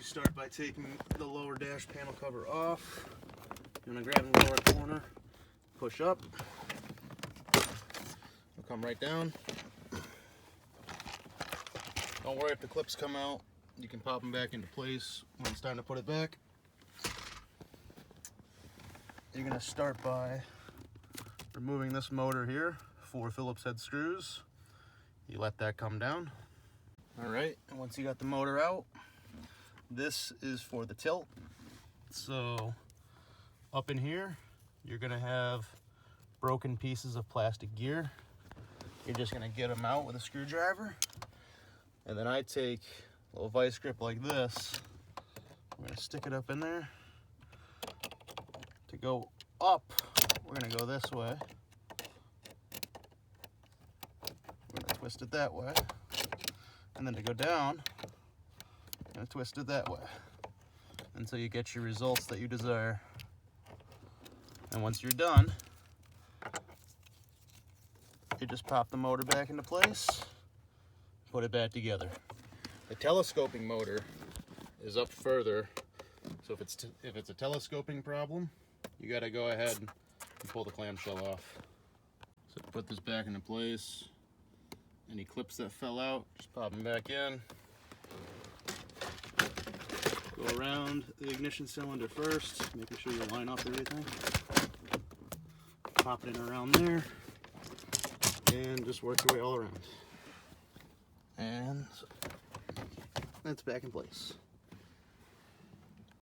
start by taking the lower dash panel cover off. You're going to grab the lower corner, push up, it'll come right down. Don't worry if the clips come out, you can pop them back into place when it's time to put it back. You're going to start by removing this motor here, 4 Phillips head screws. You let that come down. Alright, and once you got the motor out, this is for the tilt. So up in here, you're going to have broken pieces of plastic gear. You're just going to get them out with a screwdriver. And then I take a little vice grip like this. I'm going to stick it up in there. To go up, we're going to go this way. We're going to twist it that way. And then to go down, I'm going to twist it that way until you get your results that you desire. And once you're done, you just pop the motor back into place, put it back together. The telescoping motor is up further, so if it's a telescoping problem, you got to go ahead and pull the clamshell off. So put this back into place. Any clips that fell out, just pop them back in. Go around the ignition cylinder first, making sure you line up everything. Pop it in around there, and just work your way all around. And it's back in place.